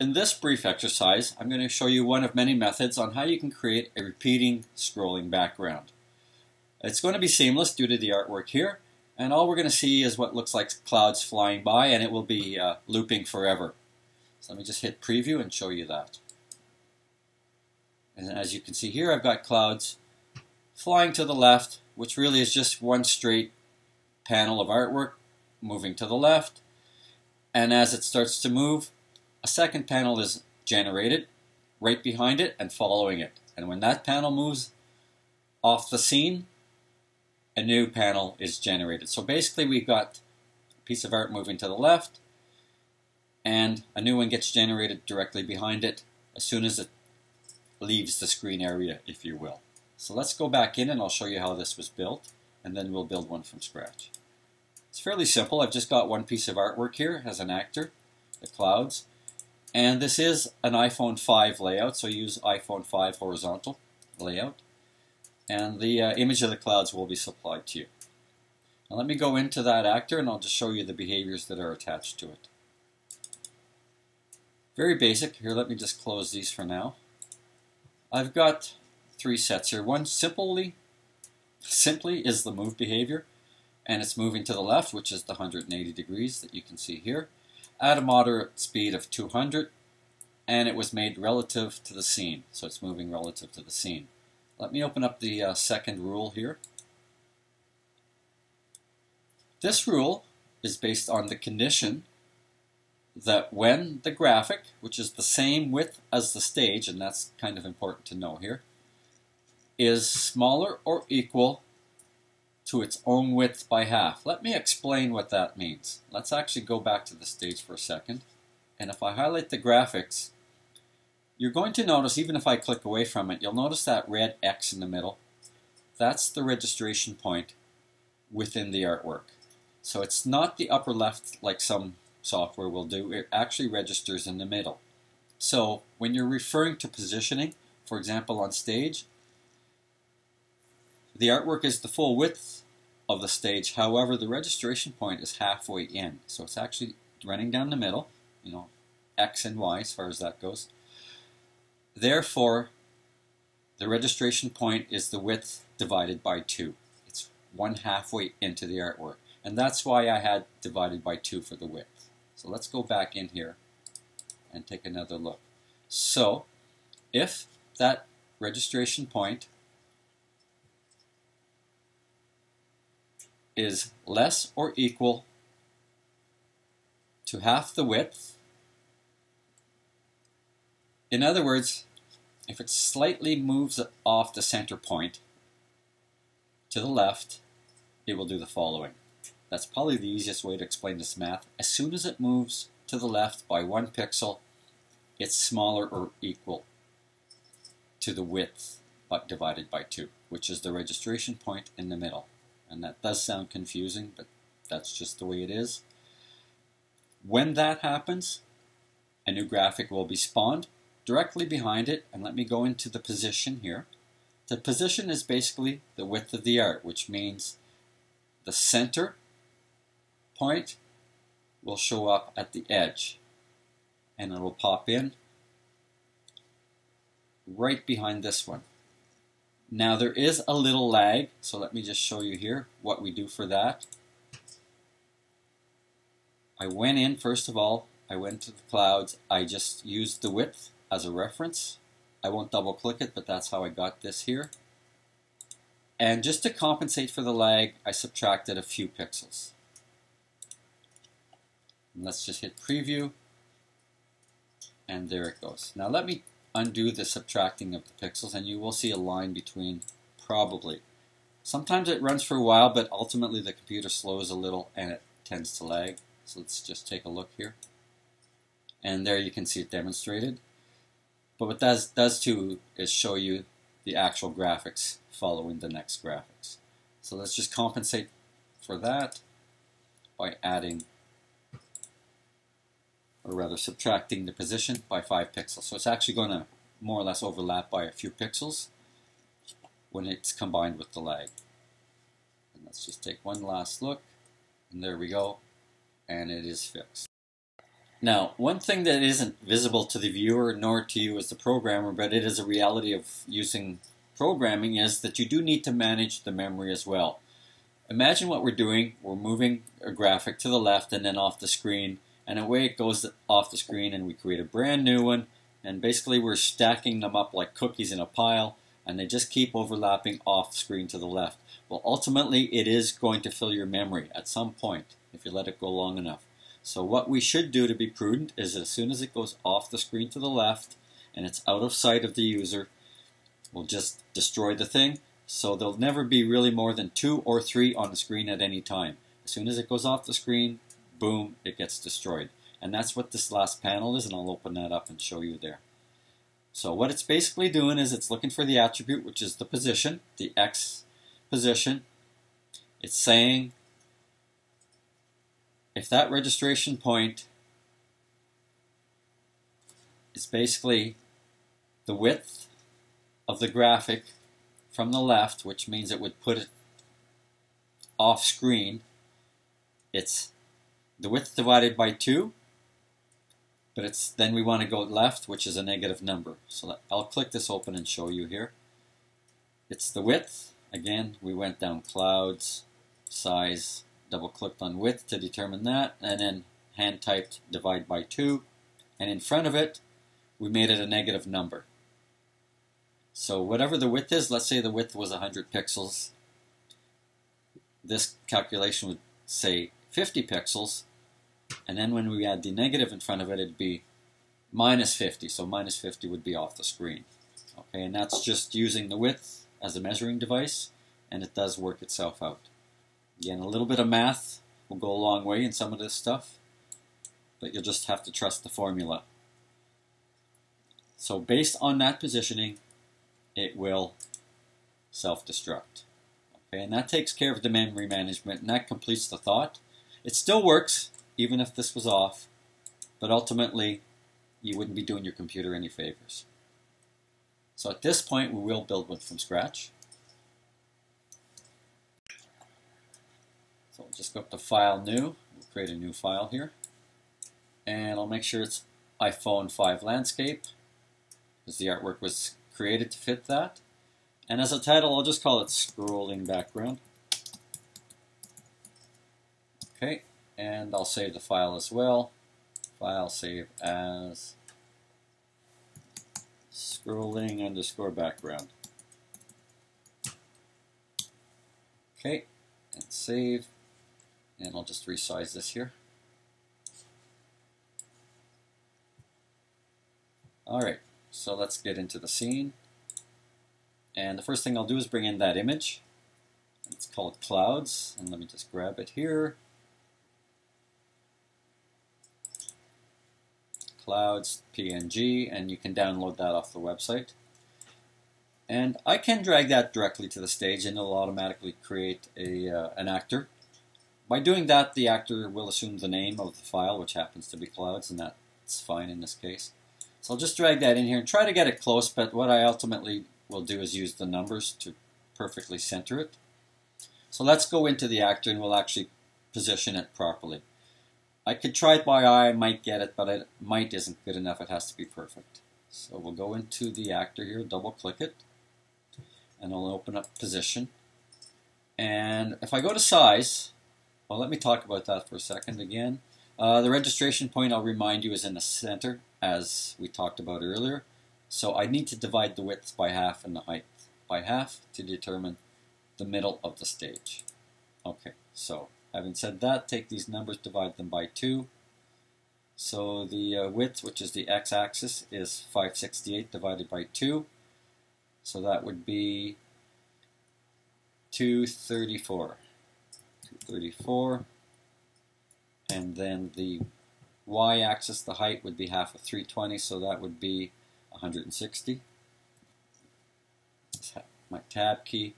In this brief exercise, I'm going to show you one of many methods on how you can create a repeating scrolling background. It's going to be seamless due to the artwork here, and all we're going to see is what looks like clouds flying by, and it will be looping forever. So let me just hit preview and show you that. And as you can see here, I've got clouds flying to the left, which really is just one straight panel of artwork moving to the left. And as it starts to move, a second panel is generated right behind it and following it. And when that panel moves off the scene, a new panel is generated. So basically we've got a piece of art moving to the left, and a new one gets generated directly behind it as soon as it leaves the screen area, if you will. So let's go back in and I'll show you how this was built, and then we'll build one from scratch. It's fairly simple. I've just got one piece of artwork here as an actor, the clouds. And this is an iPhone 5 layout, so use iPhone 5 horizontal layout. And the image of the clouds will be supplied to you. Now let me go into that actor and I'll just show you the behaviors that are attached to it. Very basic. Here, let me just close these for now. I've got three sets here. One simply is the move behavior, and it's moving to the left, which is the 180 degrees that you can see here, at a moderate speed of 200, and it was made relative to the scene, so it's moving relative to the scene. Let me open up the second rule here. This rule is based on the condition that when the graphic, which is the same width as the stage, and that's kind of important to know here, is smaller or equal to its own width by half. Let me explain what that means. Let's actually go back to the stage for a second. And if I highlight the graphics, you're going to notice, even if I click away from it, you'll notice that red X in the middle. That's the registration point within the artwork. So it's not the upper left like some software will do. It actually registers in the middle. So when you're referring to positioning, for example on stage, the artwork is the full width of the stage. However, the registration point is halfway in. So it's actually running down the middle, X and Y as far as that goes. Therefore, the registration point is the width divided by 2. It's one halfway into the artwork. And that's why I had divided by 2 for the width. So let's go back in here and take another look. So, if that registration point is less or equal to half the width, in other words, if it slightly moves off the center point to the left, it will do the following. That's probably the easiest way to explain this math. As soon as it moves to the left by 1 pixel, it's smaller or equal to the width divided by 2, which is the registration point in the middle. And that does sound confusing, but that's just the way it is. When that happens, a new graphic will be spawned directly behind it, and let me go into the position here. The position is basically the width of the art, which means the center point will show up at the edge, and it will pop in right behind this one. Now there is a little lag, so let me just show you here what we do for that. I went in, first of all, I went to the clouds, I just used the width as a reference. I won't double click it, but that's how I got this here. And just to compensate for the lag, I subtracted a few pixels. And let's just hit preview, and there it goes. Now let me undo the subtracting of the pixels, and you will see a line between, probably. Sometimes it runs for a while, but ultimately the computer slows a little and it tends to lag. So let's just take a look here. And there you can see it demonstrated. But what that does too is show you the actual graphics following the next graphics. So let's just compensate for that by adding, or rather subtracting the position by 5 pixels. So it's actually going to more or less overlap by a few pixels when it's combined with the lag. And let's just take one last look, and there we go, and it is fixed. Now, one thing that isn't visible to the viewer nor to you as the programmer, but it is a reality of using programming, is that you do need to manage the memory as well. Imagine what we're doing. We're moving a graphic to the left and then off the screen, and away it goes off the screen, and we create a brand new one, and basically we're stacking them up like cookies in a pile, and they just keep overlapping off screen to the left. Well, ultimately it is going to fill your memory at some point if you let it go long enough. So what we should do to be prudent is as soon as it goes off the screen to the left and it's out of sight of the user, we'll just destroy the thing. So there'll never be really more than 2 or 3 on the screen at any time. As soon as it goes off the screen, boom, it gets destroyed. And that's what this last panel is, and I'll open that up and show you there. So what it's basically doing is it's looking for the attribute, which is the position, the X position. It's saying if that registration point is basically the width of the graphic from the left, which means it would put it off screen, it's the width divided by 2, but then we want to go left, which is a negative number. So I'll click this open and show you here. It's the width. Again, we went down clouds, size, double-clicked on width to determine that, and then hand-typed divide by 2. And in front of it, we made it a negative number. So whatever the width is, let's say the width was 100 pixels. This calculation would say 50 pixels. And then when we add the negative in front of it, it'd be minus 50. So minus 50 would be off the screen. Okay, and that's just using the width as a measuring device, and it does work itself out. Again, a little bit of math will go a long way in some of this stuff, but you'll just have to trust the formula. So based on that positioning, it will self-destruct. Okay, and that takes care of the memory management, and that completes the thought. It still works, even if this was off, but ultimately, you wouldn't be doing your computer any favors. So at this point, we will build one from scratch. So we'll just go up to File, New. We'll create a new file here. And I'll make sure it's iPhone 5 Landscape, because the artwork was created to fit that. And as a title, I'll just call it Scrolling Background. Okay, and I'll save the file as well. File, save as scrolling_background. Okay, and save. And I'll just resize this here. Alright, so let's get into the scene. And the first thing I'll do is bring in that image. It's called Clouds, and let me just grab it here. Clouds, PNG, and you can download that off the website. And I can drag that directly to the stage, and it'll automatically create an actor. By doing that, the actor will assume the name of the file, which happens to be Clouds, and that's fine in this case. So I'll just drag that in here and try to get it close, but what I ultimately will do is use the numbers to perfectly center it. So let's go into the actor and we'll actually position it properly. I could try it by eye, I might get it, but might isn't good enough, it has to be perfect. So we'll go into the actor here, double click it, and I'll open up position. And if I go to size, well, let me talk about that for a second again. The registration point, I'll remind you, is in the center, as we talked about earlier. So I need to divide the width by half and the height by half to determine the middle of the stage. Okay, so having said that, take these numbers, divide them by 2. So the width, which is the x-axis, is 568 divided by 2. So that would be 234. 234. And then the y-axis, the height, would be half of 320, so that would be 160. Let's have my tab key.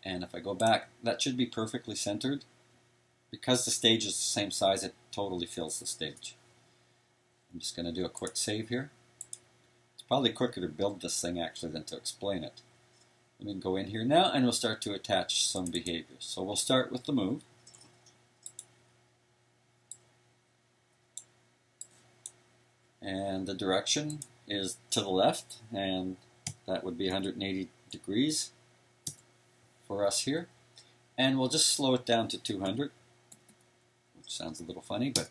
And if I go back, that should be perfectly centered. Because the stage is the same size, it totally fills the stage. I'm just going to do a quick save here. It's probably quicker to build this thing actually than to explain it. Let me go in here now and we'll start to attach some behaviors. So we'll start with the move. and the direction is to the left, and that would be 180 degrees for us here. And we'll just slow it down to 200, which sounds a little funny, but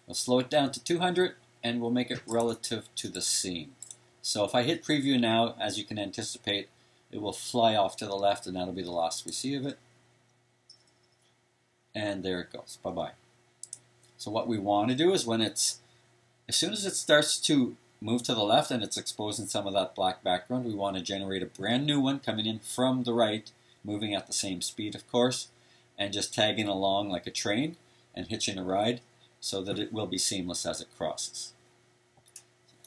we'll slow it down to 200 and we'll make it relative to the scene. So if I hit preview now, as you can anticipate, it will fly off to the left, and that'll be the last we see of it. And there it goes. Bye-bye. So what we want to do is as soon as it starts to move to the left and it's exposing some of that black background, we want to generate a brand new one coming in from the right, moving at the same speed, of course, and just tagging along like a train and hitching a ride so that it will be seamless as it crosses.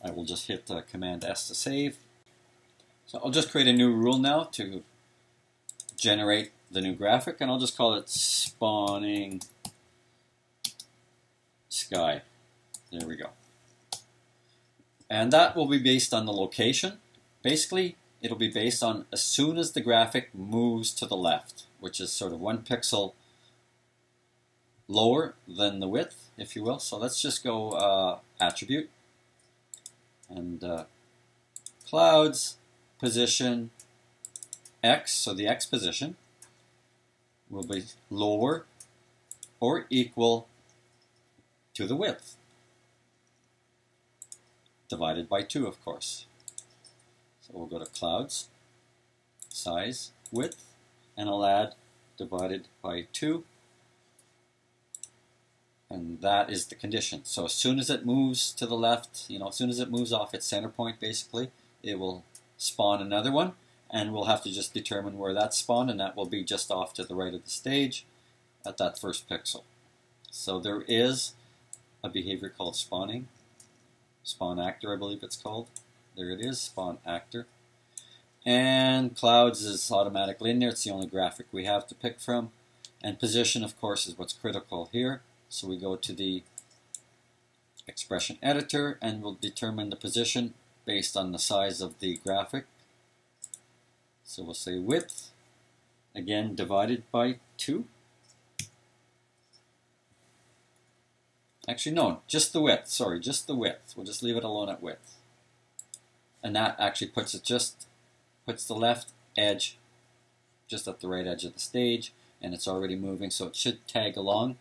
I will just hit Command S to save. So I'll just create a new rule now to generate the new graphic, and I'll just call it spawning sky. There we go. And that will be based on the location. Basically, it'll be based on as soon as the graphic moves to the left, which is sort of 1 pixel lower than the width, if you will. So let's just go attribute and clouds position X, so the X position will be lower or equal to the width, divided by 2, of course. So we'll go to clouds, size, width, and I'll add divided by 2. And that is the condition. So as soon as it moves to the left, as soon as it moves off its center point, basically, it will spawn another one. And we'll have to just determine where that's spawned, and that will be just off to the right of the stage at that first pixel. So there is a behavior called spawning. Spawn actor, I believe it's called. There it is, spawn actor. And clouds is automatically in there. It's the only graphic we have to pick from. And position, of course, is what's critical here. So we go to the expression editor and we'll determine the position based on the size of the graphic. So we'll say width, again divided by 2. Actually, no, just the width. Sorry, just the width. We'll just leave it alone at width. And that actually puts the left edge just at the right edge of the stage, and it's already moving, so it should tag along.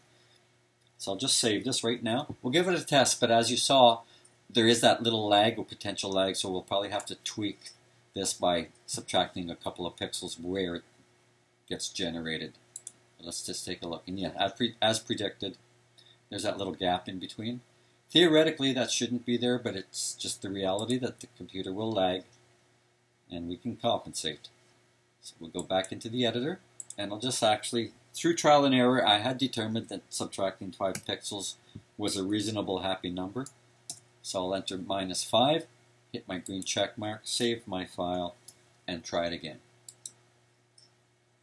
So I'll just save this right now. We'll give it a test, but as you saw, there is that little lag or potential lag, so we'll probably have to tweak this by subtracting a couple of pixels where it gets generated. Let's just take a look. And yeah, as predicted, there's that little gap in between. Theoretically, that shouldn't be there, but it's just the reality that the computer will lag, and we can compensate. So we'll go back into the editor, and I'll just actually, through trial and error, I had determined that subtracting 5 pixels was a reasonable, happy number. So I'll enter -5, hit my green check mark, save my file, and try it again.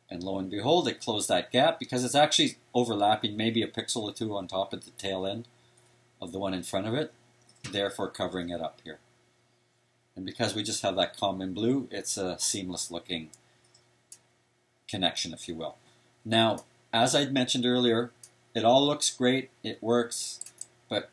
And lo and behold, it closed that gap because it's actually overlapping maybe a pixel or 2 on top of the tail end of the one in front of it, therefore covering it up here. And because we just have that common blue, it's a seamless looking connection, if you will. Now, as I mentioned earlier, it all looks great, it works, but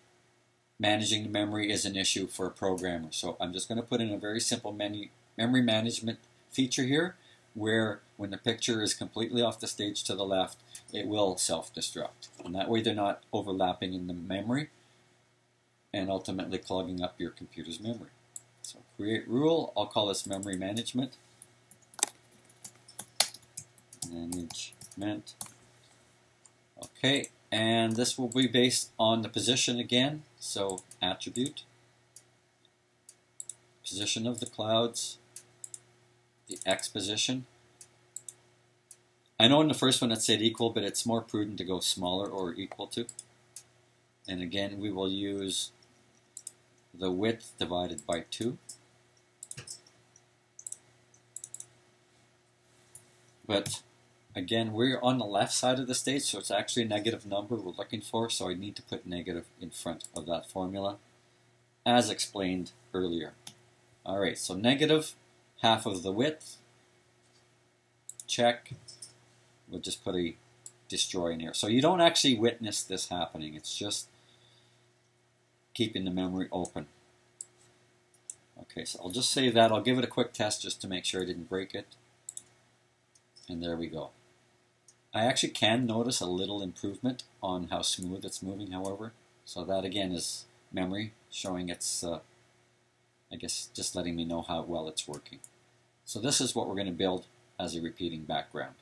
managing the memory is an issue for a programmer. So I'm just going to put in a very simple memory management feature here, where when the picture is completely off the stage to the left, it will self-destruct. And that way they're not overlapping in the memory and ultimately clogging up your computer's memory. So create rule, I'll call this memory management. Management. Okay, and this will be based on the position again. So attribute, position of the clouds, the X position. I know in the first one it said equal, but it's more prudent to go smaller or equal to. And again, we will use the width divided by 2. But again, we're on the left side of the stage, so it's actually a negative number we're looking for, so I need to put negative in front of that formula, as explained earlier. Alright, so negative half of the width, check. We'll just put a destroy in here. So you don't actually witness this happening, it's just keeping the memory open. Okay, so I'll just save that. I'll give it a quick test just to make sure I didn't break it. And there we go. I actually can notice a little improvement on how smooth it's moving, however. So that again is memory showing it's, I guess, just letting me know how well it's working. So this is what we're going to build as a repeating background.